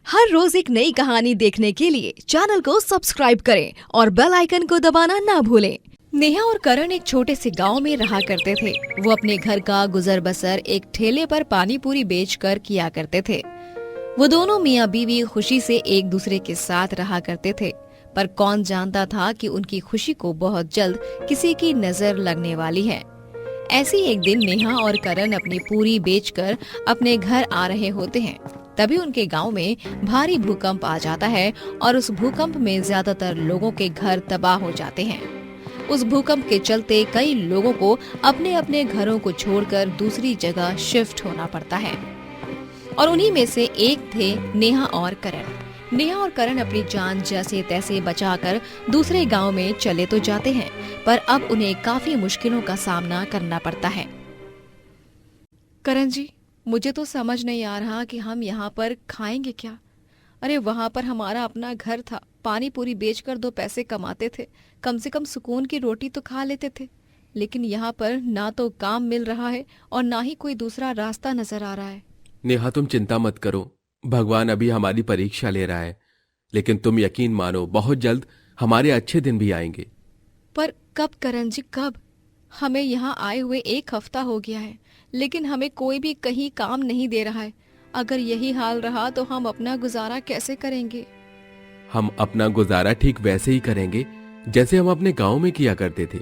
हर रोज एक नई कहानी देखने के लिए चैनल को सब्सक्राइब करें और बेल आइकन को दबाना ना भूलें। नेहा और करण एक छोटे से गांव में रहा करते थे। वो अपने घर का गुजर बसर एक ठेले पर पानी पूरी बेचकर किया करते थे। वो दोनों मियाँ बीवी खुशी से एक दूसरे के साथ रहा करते थे, पर कौन जानता था कि उनकी खुशी को बहुत जल्द किसी की नजर लगने वाली है। ऐसी एक दिन नेहा और करण अपनी पूरी बेचकर अपने घर आ रहे होते हैं। तभी उनके गांव में भारी भूकंप आ जाता है और उस भूकंप में ज्यादातर लोगों के घर तबाह हो जाते हैं। उस भूकंप के चलते कई लोगों को अपने अपने घरों को छोड़कर दूसरी जगह शिफ्ट होना पड़ता है और उन्हीं में से एक थे नेहा और करण। नेहा और करण अपनी जान जैसे तैसे बचाकर दूसरे गांव में चले तो जाते हैं, पर अब उन्हें काफी मुश्किलों का सामना करना पड़ता है। करण जी, मुझे तो समझ नहीं आ रहा कि हम यहाँ पर खाएंगे क्या। अरे वहाँ पर हमारा अपना घर था, पानी पूरी बेचकर 2 पैसे कमाते थे, कम से कम सुकून की रोटी तो खा लेते थे। लेकिन यहाँ पर ना तो काम मिल रहा है और ना ही कोई दूसरा रास्ता नजर आ रहा है। नेहा, तुम चिंता मत करो, भगवान अभी हमारी परीक्षा ले रहा है, लेकिन तुम यकीन मानो बहुत जल्द हमारे अच्छे दिन भी आएंगे। पर कब करण जी, कब? हमें यहाँ आए हुए 1 हफ्ता हो गया है, लेकिन हमें कोई भी कहीं काम नहीं दे रहा है। अगर यही हाल रहा तो हम अपना गुजारा कैसे करेंगे? हम अपना गुजारा ठीक वैसे ही करेंगे जैसे हम अपने गांव में किया करते थे।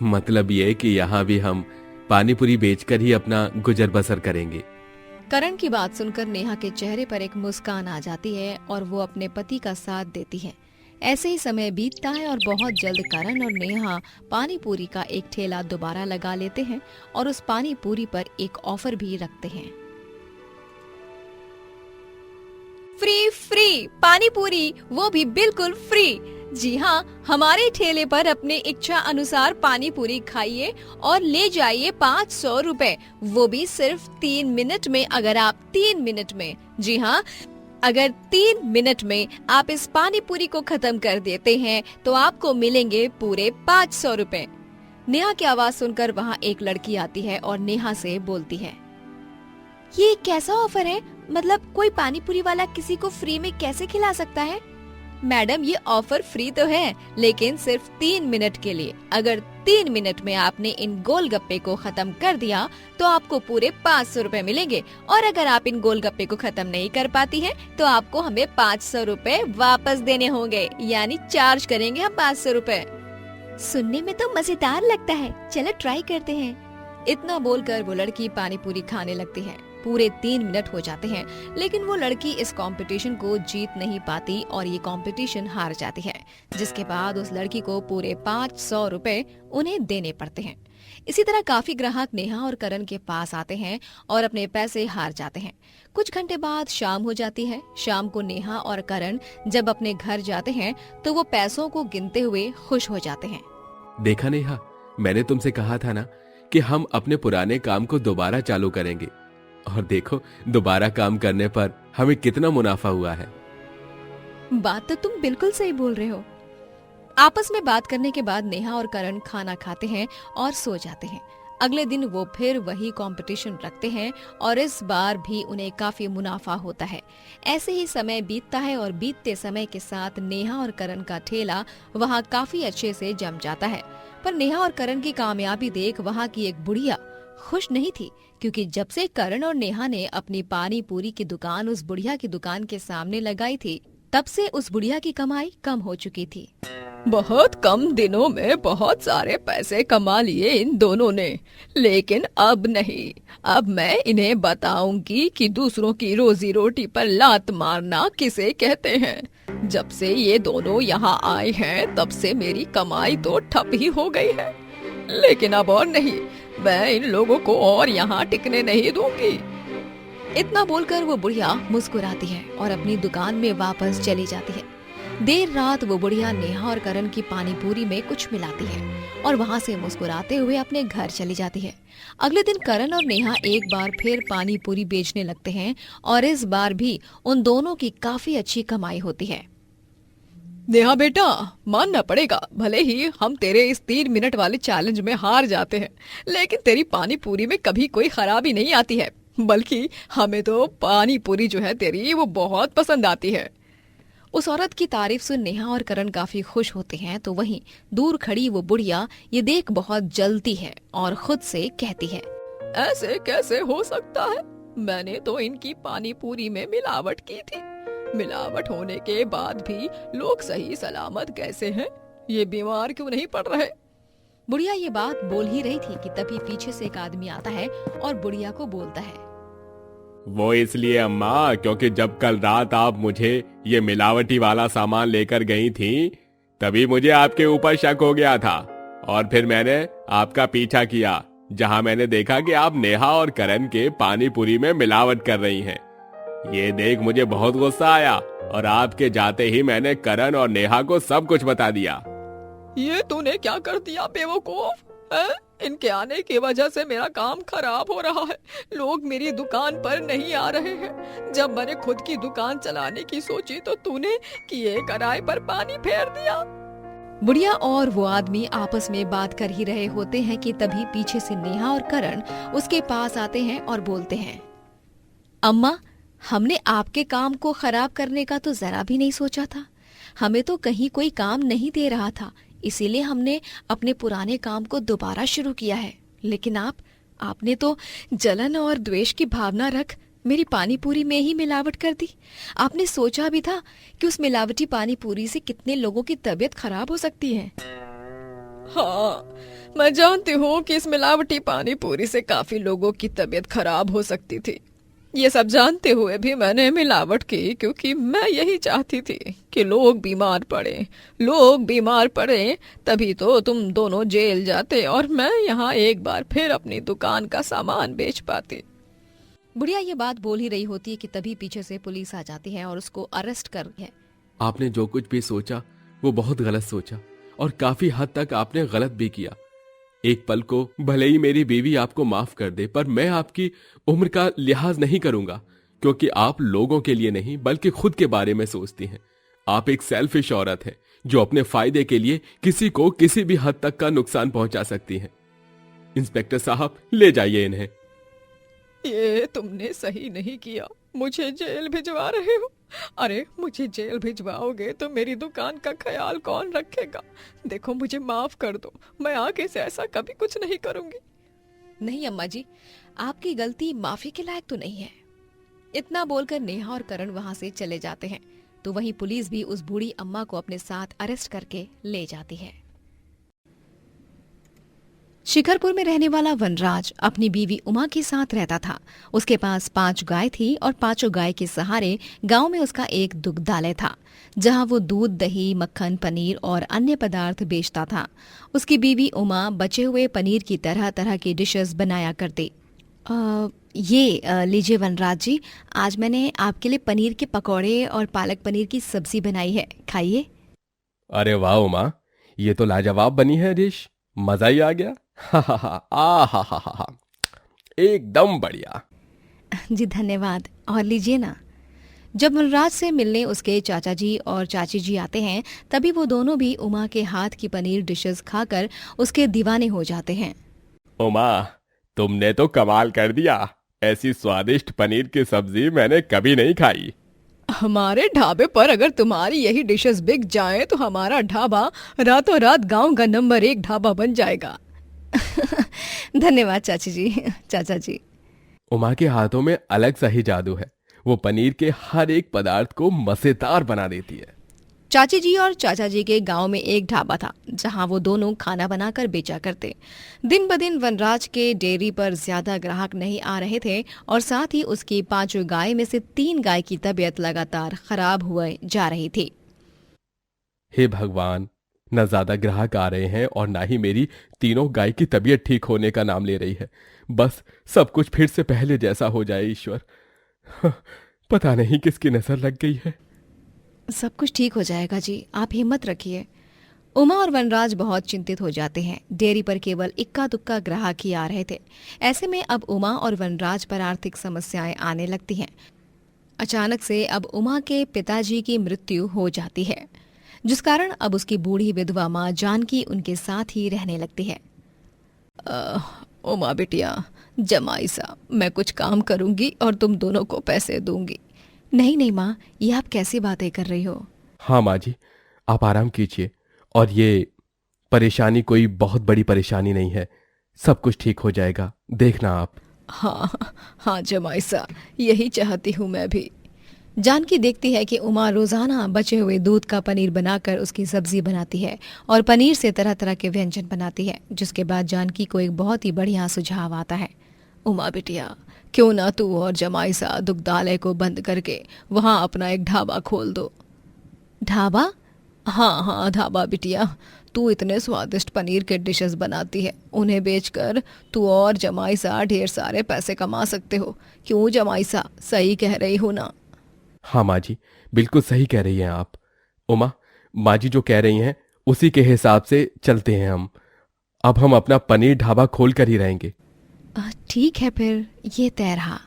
मतलब ये कि यहाँ भी हम पानी पूरी बेचकर ही अपना गुजर बसर करेंगे। करण की बात सुनकर नेहा के चेहरे पर एक मुस्कान आ जाती है और वो अपने पति का साथ देती है। ऐसे ही समय बीतता है और बहुत जल्द करण और नेहा पानी पूरी का एक ठेला दोबारा लगा लेते हैं और उस पानी पूरी पर एक ऑफर भी रखते हैं। फ्री पानी पूरी, वो भी बिल्कुल फ्री। जी हाँ, हमारे ठेले पर अपने इच्छा अनुसार पानी पूरी खाइए और ले जाइए 500 रुपए, वो भी सिर्फ 3 मिनट में। अगर आप 3 मिनट में, जी हाँ, अगर 3 मिनट में आप इस पानी पूरी को खत्म कर देते हैं तो आपको मिलेंगे पूरे 500 रुपए। नेहा की आवाज सुनकर वहाँ एक लड़की आती है और नेहा से बोलती है, ये कैसा ऑफर है? मतलब कोई पानी पूरी वाला किसी को फ्री में कैसे खिला सकता है? मैडम, ये ऑफर फ्री तो है, लेकिन सिर्फ 3 मिनट के लिए। अगर 3 मिनट में आपने इन गोलगप्पे को खत्म कर दिया तो आपको पूरे 500 रुपए मिलेंगे, और अगर आप इन गोलगप्पे को खत्म नहीं कर पाती हैं तो आपको हमें 500 रुपए वापस देने होंगे, यानी चार्ज करेंगे हम 500 रुपए। सुनने में तो मजेदार लगता है, चलो ट्राई करते हैं। इतना बोलकर वो लड़की पानी पूरी खाने लगती है। पूरे 3 मिनट हो जाते हैं, लेकिन वो लड़की इस कंपटीशन को जीत नहीं पाती और ये कंपटीशन हार जाती है, जिसके बाद उस लड़की को पूरे 500 रुपए उन्हें देने पड़ते हैं। इसी तरह काफी ग्राहक नेहा और करण के पास आते हैं और अपने पैसे हार जाते हैं। कुछ घंटे बाद शाम हो जाती है। शाम को नेहा और करण जब अपने घर जाते हैं तो वो पैसों को गिनते हुए खुश हो जाते हैं। देखा नेहा, मैंने तुमसे कहा था ना कि हम अपने पुराने काम को दोबारा चालू करेंगे, और देखो दोबारा काम करने पर हमें कितना मुनाफा हुआ है। बात तो तुम बिल्कुल सही बोल रहे हो। आपस में बात करने के बाद नेहा और करण खाना खाते हैं और सो जाते हैं। अगले दिन वो फिर वही कंपटीशन रखते हैं और इस बार भी उन्हें काफी मुनाफा होता है। ऐसे ही समय बीतता है और बीतते समय के साथ नेहा और करण का ठेला वहाँ काफी अच्छे से जम जाता है। पर नेहा और करण की कामयाबी देख वहाँ की एक बुढ़िया खुश नहीं थी, क्योंकि जब से करण और नेहा ने अपनी पानी पूरी की दुकान उस बुढ़िया की दुकान के सामने लगाई थी, तब से उस बुढ़िया की कमाई कम हो चुकी थी। बहुत कम दिनों में बहुत सारे पैसे कमा लिए इन दोनों ने, लेकिन अब नहीं। अब मैं इन्हें बताऊंगी कि दूसरों की रोजी रोटी पर लात मारना किसे कहते हैं। जब से ये दोनों यहाँ आए हैं तब से मेरी कमाई तो ठप ही हो गई है, लेकिन अब और नहीं, मैं इन लोगों को और यहाँ टिकने नहीं दूंगी। इतना बोलकर वो बुढ़िया मुस्कुराती है और अपनी दुकान में वापस चली जाती है। देर रात वो बुढ़िया नेहा और करण की पानी पूरी में कुछ मिलाती है और वहाँ से मुस्कुराते हुए अपने घर चली जाती है। अगले दिन करण और नेहा एक बार फिर पानी पूरी बेचने लगते हैं और इस बार भी उन दोनों की काफी अच्छी कमाई होती है। नेहा बेटा, मानना पड़ेगा, भले ही हम तेरे इस 3 मिनट वाले चैलेंज में हार जाते हैं, लेकिन तेरी पानी पूरी में कभी कोई खराबी नहीं आती है। बल्कि हमें तो पानी पूरी जो है तेरी वो बहुत पसंद आती है। उस औरत की तारीफ सुन नेहा और करण काफी खुश होते हैं। तो वहीं दूर खड़ी वो बुढ़िया ये देख बहुत जलती है और खुद से कहती है, ऐसे कैसे हो सकता है? मैंने तो इनकी पानी पूरी में मिलावट की थी। मिलावट होने के बाद भी लोग सही सलामत कैसे हैं? ये बीमार क्यों नहीं पड़ रहे? बुढ़िया ये बात बोल ही रही थी कि तभी पीछे से एक आदमी आता है और बुढ़िया को बोलता है, वो इसलिए अम्मा, क्योंकि जब कल रात आप मुझे ये मिलावटी वाला सामान लेकर गई थी, तभी मुझे आपके ऊपर शक हो गया था और फिर मैंने आपका पीछा किया, जहां मैंने देखा कि आप नेहा और करण के पानी पूरी में मिलावट कर रही हैं। ये देख मुझे बहुत गुस्सा आया और आपके जाते ही मैंने करण और नेहा को सब कुछ बता दिया। ये तूने क्या कर दिया बेवकूफ? इनके आने की वजह से मेरा काम खराब हो रहा है। लोग मेरी दुकान पर नहीं आ रहे हैं। जब मैंने खुद की दुकान चलाने की सोची तो तूने किए कराए पर पानी फेर दिया। बुढ़िया और वो आदमी आपस में बात कर ही रहे होते हैं कि तभी पीछे से नेहा और करण उसके पास आते हैं और बोलते हैं, अम्मा, हमने आपके काम को खराब करने का तो जरा भी नहीं सोचा था। हमें तो कहीं कोई काम नहीं दे रहा था, इसीलिए हमने अपने पुराने काम को दोबारा शुरू किया है। लेकिन आपने तो जलन और द्वेष की भावना रख मेरी पानी पूरी में ही मिलावट कर दी। आपने सोचा भी था कि उस मिलावटी पानी पूरी से कितने लोगों की तबीयत खराब हो सकती है? हाँ, मैं जानती हूँ कि इस मिलावटी पानी पूरी से काफी लोगों की तबीयत खराब हो सकती थी। ये सब जानते हुए भी मैंने मिलावट की, क्योंकि मैं यही चाहती थी कि लोग बीमार पड़े तभी तो तुम दोनों जेल जाते और मैं यहाँ एक बार फिर अपनी दुकान का सामान बेच पाती। बुढ़िया ये बात बोल ही रही होती है कि तभी पीछे से पुलिस आ जाती है और उसको अरेस्ट कर है। आपने जो कुछ भी सोचा वो बहुत गलत सोचा और काफी हद तक आपने गलत भी किया। एक पल को भले ही मेरी बीवी आपको माफ कर दे, पर मैं आपकी उम्र का लिहाज नहीं करूंगा, क्योंकि आप लोगों के लिए नहीं बल्कि खुद के बारे में सोचती हैं। आप एक सेल्फिश औरत है जो अपने फायदे के लिए किसी को किसी भी हद तक का नुकसान पहुंचा सकती है। इंस्पेक्टर साहब, ले जाइए इन्हें। ये तुमने सही नहीं किया, मुझे जेल भिजवा रहे हो। अरे मुझे जेल भिजवाओगे तो मेरी दुकान का ख्याल कौन रखेगा? देखो मुझे माफ कर दो, मैं आगे से ऐसा कभी कुछ नहीं करूंगी। नहीं अम्मा जी, आपकी गलती माफी के लायक तो नहीं है। इतना बोलकर नेहा और करण वहां से चले जाते हैं। तो वहीं पुलिस भी उस बूढ़ी अम्मा को अपने साथ अरेस्ट करके ले जाती है। शिखरपुर में रहने वाला वनराज अपनी बीवी उमा के साथ रहता था। उसके पास 5 गाय थी और 5 गाय के सहारे गांव में उसका एक दुग्धालय था, जहां वो दूध, दही, मक्खन, पनीर और अन्य पदार्थ बेचता था। उसकी बीवी उमा बचे हुए पनीर की तरह तरह की डिशेस बनाया करती। लीजिए वनराज जी, आज मैंने आपके लिए पनीर के पकौड़े और पालक पनीर की सब्जी बनाई है, खाइए। अरे वाह उमा, ये तो लाजवाब बनी है डिश, मजा ही आ गया। हा हा हा, आ हा हा हा, एकदम बढ़िया। जी धन्यवाद, और लीजिए ना। जब वनराज से मिलने उसके चाचा जी और चाची जी आते हैं, तभी वो दोनों भी उमा के हाथ की पनीर डिशेस खाकर उसके दीवाने हो जाते हैं। उमा, तुमने तो कमाल कर दिया। ऐसी स्वादिष्ट पनीर की सब्जी मैंने कभी नहीं खाई। हमारे ढाबे पर अगर तुम्हारी यही डिशेस बिक जाएं तो हमारा ढाबा रातों रात गांव का नंबर 1 ढाबा बन जाएगा। धन्यवाद चाची जी, चाचा जी। उमा के हाथों में अलग सा ही जादू है, वो पनीर के हर एक पदार्थ को मजेदार बना देती है। चाची जी और चाचा जी के गांव में एक ढाबा था, जहां वो दोनों खाना बनाकर बेचा करते। दिन ब दिन वनराज के डेयरी पर ज्यादा ग्राहक नहीं आ रहे थे और साथ ही उसकी 5 गाय में से 3 गाय की तबीयत लगातार खराब हुए जा रही थी। हे भगवान, न ज्यादा ग्राहक आ रहे हैं और ना ही मेरी तीनों गाय की तबीयत ठीक होने का नाम ले रही है। बस सब कुछ फिर से पहले जैसा हो जाए ईश्वर। पता नहीं किसकी नजर लग गई है। सब कुछ ठीक हो जाएगा जी, आप हिम्मत रखिए। उमा और वनराज बहुत चिंतित हो जाते हैं। डेयरी पर केवल इक्का दुक्का ग्राहक ही आ रहे थे। ऐसे में अब उमा और वनराज पर आर्थिक समस्याएं आने लगती हैं। अचानक से अब उमा के पिताजी की मृत्यु हो जाती है, जिस कारण अब उसकी बूढ़ी विधवा माँ जानकी उनके साथ ही रहने लगती है। उमा बिटिया, जमाई साहब, मैं कुछ काम करूंगी और तुम दोनों को पैसे दूंगी। नहीं नहीं माँ, ये आप कैसी बातें कर रही हो। हाँ माँ जी, आप आराम कीजिए, और ये परेशानी कोई बहुत बड़ी परेशानी नहीं है, सब कुछ ठीक हो जाएगा, देखना आप। हाँ हाँ जमाई साहब, यही चाहती हूँ मैं भी। जानकी देखती है कि उमा रोजाना बचे हुए दूध का पनीर बनाकर उसकी सब्जी बनाती है और पनीर से तरह तरह के व्यंजन बनाती है, जिसके बाद जानकी को एक बहुत ही बढ़िया सुझाव आता है। उमा बिटिया, क्यों ना तू और जमाई साहब दुग्धालय को बंद करके वहाँ अपना एक ढाबा खोल दो। ढाबा? हाँ हाँ ढाबा बिटिया, तू इतने स्वादिष्ट पनीर के डिशेस बनाती है, उन्हें बेचकर तू और जमाई साहब ढेर सारे पैसे कमा सकते हो। क्यों जमाई साहब, सही कह रही हूँ ना? हाँ माँ जी, बिल्कुल सही कह रही हैं आप। उमा, माँ जी जो कह रही हैं उसी के हिसाब से चलते हैं हम। अब हम अपना पनीर ढाबा खोल कर ही रहेंगे। ठीक है, फिर ये तय रहा।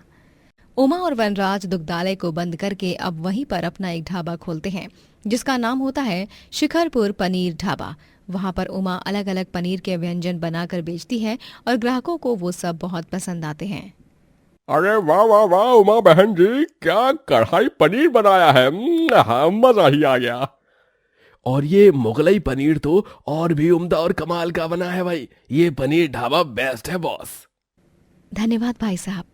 उमा और वनराज दुग्धालय को बंद करके अब वहीं पर अपना एक ढाबा खोलते हैं, जिसका नाम होता है शिखरपुर पनीर ढाबा। वहां पर उमा अलग अलग पनीर के व्यंजन बनाकर बेचती है और ग्राहकों को वो सब बहुत पसंद आते हैं। अरे वाह वाह वाह उमा बहन जी, क्या कढ़ाई पनीर बनाया है। हाँ, मजा ही आ गया। और ये मुगलई पनीर तो और भी उम्दा और कमाल का बना है भाई। ये पनीर ढाबा बेस्ट है बॉस। धन्यवाद भाई साहब।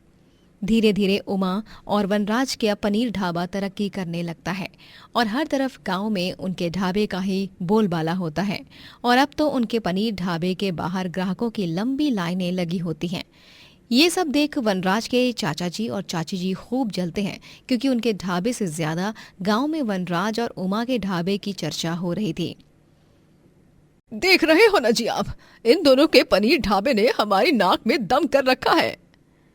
धीरे धीरे उमा और वनराज के अब पनीर ढाबा तरक्की करने लगता है और हर तरफ गांव में उनके ढाबे का ही बोलबाला होता है। और अब तो उनके पनीर ढाबे के बाहर ग्राहकों की लंबी लाइनें लगी होती हैं। ये सब देख वनराज के चाचा जी और चाची जी खूब जलते हैं, क्योंकि उनके ढाबे से ज्यादा गांव में वनराज और उमा के ढाबे की चर्चा हो रही थी। देख रहे हो ना जी आप, इन दोनों के पनीर ढाबे ने हमारी नाक में दम कर रखा है।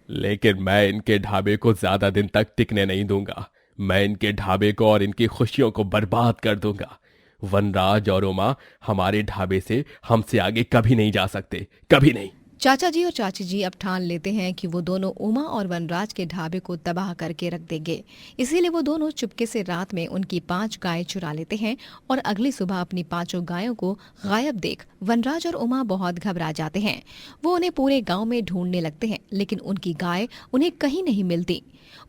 लेकिन मैं इनके ढाबे को ज्यादा दिन तक टिकने नहीं दूंगा। मैं इनके ढाबे को और इनकी खुशियों को बर्बाद कर दूंगा। वनराज और उमा हमारे ढाबे से हमसे आगे कभी नहीं जा सकते, कभी नहीं। चाचा जी और चाची जी अब ठान लेते हैं कि वो दोनों उमा और वनराज के ढाबे को तबाह करके रख देंगे। इसीलिए वो दोनों चुपके से रात में उनकी 5 गायें चुरा लेते हैं और अगली सुबह अपनी 5 गायों को गायब देख वनराज और उमा बहुत घबरा जाते हैं। वो उन्हें पूरे गांव में ढूंढने लगते हैं, लेकिन उनकी गाय उन्हें कहीं नहीं मिलती।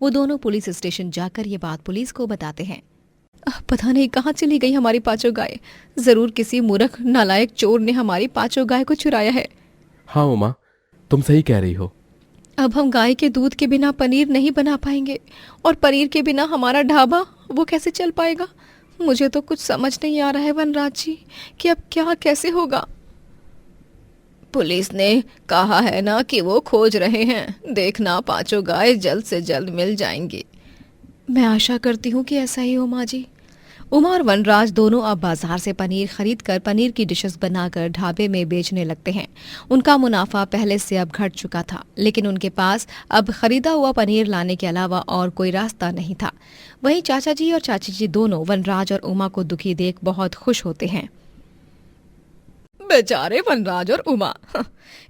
वो दोनों पुलिस स्टेशन जाकर ये बात पुलिस को बताते हैं। पता नहीं कहाँ चली गई हमारी 5 गायें। जरूर किसी मूर्ख नालायक चोर ने हमारी 5 गाय को चुराया है। हाँ उमा, तुम सही कह रही हो। अब हम गाय के दूध के बिना पनीर नहीं बना पाएंगे, और पनीर के बिना हमारा ढाबा वो कैसे चल पाएगा। मुझे तो कुछ समझ नहीं आ रहा है वनराज जी कि अब क्या कैसे होगा। पुलिस ने कहा है ना कि वो खोज रहे हैं। देखना 5 गाय जल्द से जल्द मिल जाएंगी। मैं आशा करती हूँ कि ऐसा ही हो माँ जी। उमा और वनराज दोनों अब बाजार से पनीर खरीदकर पनीर की डिशेस बनाकर ढाबे में बेचने लगते हैं। उनका मुनाफा पहले से अब घट चुका था, लेकिन उनके पास अब खरीदा हुआ पनीर लाने के अलावा और कोई रास्ता नहीं था। वहीं चाचा जी और चाची जी दोनों वनराज और उमा को दुखी देख बहुत खुश होते हैं। बेचारे वनराज और उमा,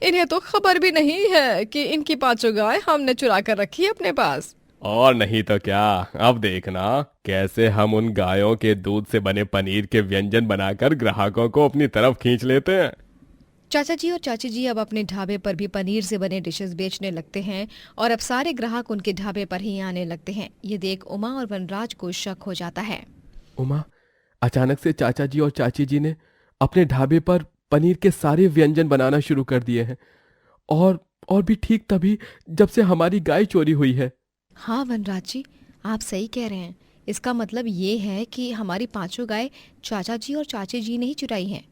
इन्हें तो खबर भी नहीं है कि इनकी 5 गाय हमने चुरा कर रखी है अपने पास। और नहीं तो क्या, अब देखना कैसे हम उन गायों के दूध से बने पनीर के व्यंजन बनाकर ग्राहकों को अपनी तरफ खींच लेते हैं। चाचा जी और चाची जी अब अपने ढाबे पर भी पनीर से बने डिशेस बेचने लगते हैं और अब सारे ग्राहक उनके ढाबे पर ही आने लगते हैं। ये देख उमा और वनराज को शक हो जाता है। उमा, अचानक से चाचा जी और चाची जी ने अपने ढाबे पर पनीर के सारे व्यंजन बनाना शुरू कर दिए हैं, और भी ठीक तभी जब से हमारी गाय चोरी हुई है। हाँ वनराज जी, आप सही कह रहे हैं। इसका मतलब ये है कि हमारी 5 गाय चाचा जी और चाची जी ने ही चुराई हैं।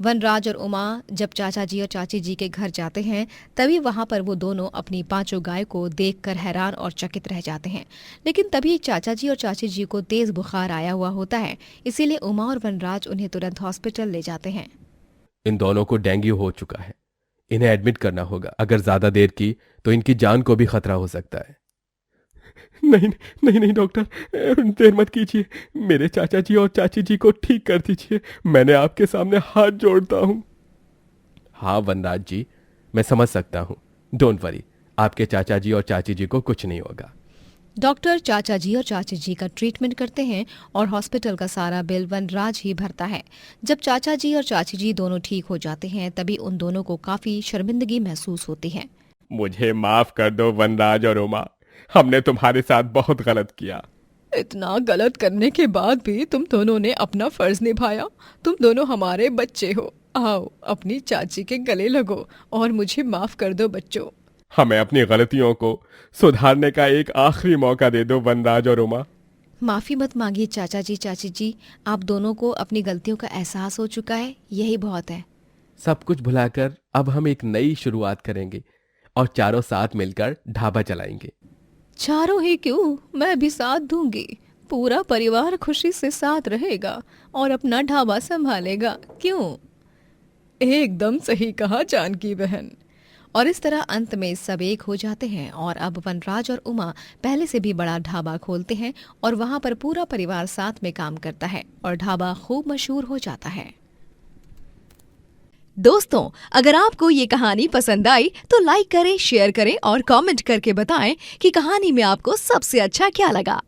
वनराज और उमा जब चाचा जी और चाची जी के घर जाते हैं, तभी वहां पर वो दोनों अपनी 5 गाय को देखकर हैरान और चकित रह जाते हैं। लेकिन तभी चाचा जी और चाची जी को तेज बुखार आया हुआ होता है, इसीलिए उमा और वनराज उन्हें तुरंत हॉस्पिटल ले जाते हैं। इन दोनों को डेंगू हो चुका है, इन्हें एडमिट करना होगा। अगर ज्यादा देर की तो इनकी जान को भी खतरा हो सकता है। नहीं नहीं नहीं डॉक्टर, देर मत कीजिए, मेरे चाचा जी और चाची जी को ठीक कर दीजिए। मैंने आपके सामने हाथ जोड़ता हूँ। हाँ वनराज जी, मैं समझ सकता हूँ। डोंट वरी, आपके चाचा जी और चाची जी को कुछ नहीं होगा। डॉक्टर चाचा जी और चाची जी का ट्रीटमेंट करते हैं और हॉस्पिटल का सारा बिल वनराज ही भरता है। जब चाचा जी और चाची जी दोनों ठीक हो जाते हैं, तभी उन दोनों को काफी शर्मिंदगी महसूस होती है। मुझे माफ कर दो वनराज और उमा, हमने तुम्हारे साथ बहुत गलत किया। इतना गलत करने के बाद भी तुम दोनों ने अपना फर्ज निभाया। तुम दोनों हमारे बच्चे हो। आओ अपनी चाची के गले लगो और मुझे माफ कर दो बच्चों। हमें अपनी गलतियों को सुधारने का एक आखिरी मौका दे दो वनराज और उमा। माफी मत मांगिए चाचा जी, चाची जी, आप दोनों को अपनी गलतियों का एहसास हो चुका है, यही बहुत है। सब कुछ भुलाकर अब हम एक नई शुरुआत करेंगे और चारों साथ मिलकर ढाबा चलाएंगे। चारों ही क्यों, मैं भी साथ दूंगी। पूरा परिवार खुशी से साथ रहेगा और अपना ढाबा संभालेगा। क्यों? एकदम सही कहा जानकी बहन। और इस तरह अंत में सब एक हो जाते हैं और अब वनराज और उमा पहले से भी बड़ा ढाबा खोलते हैं और वहां पर पूरा परिवार साथ में काम करता है और ढाबा खूब मशहूर हो जाता है। दोस्तों, अगर आपको ये कहानी पसंद आई तो लाइक करें, शेयर करें और कमेंट करके बताएं कि कहानी में आपको सबसे अच्छा क्या लगा।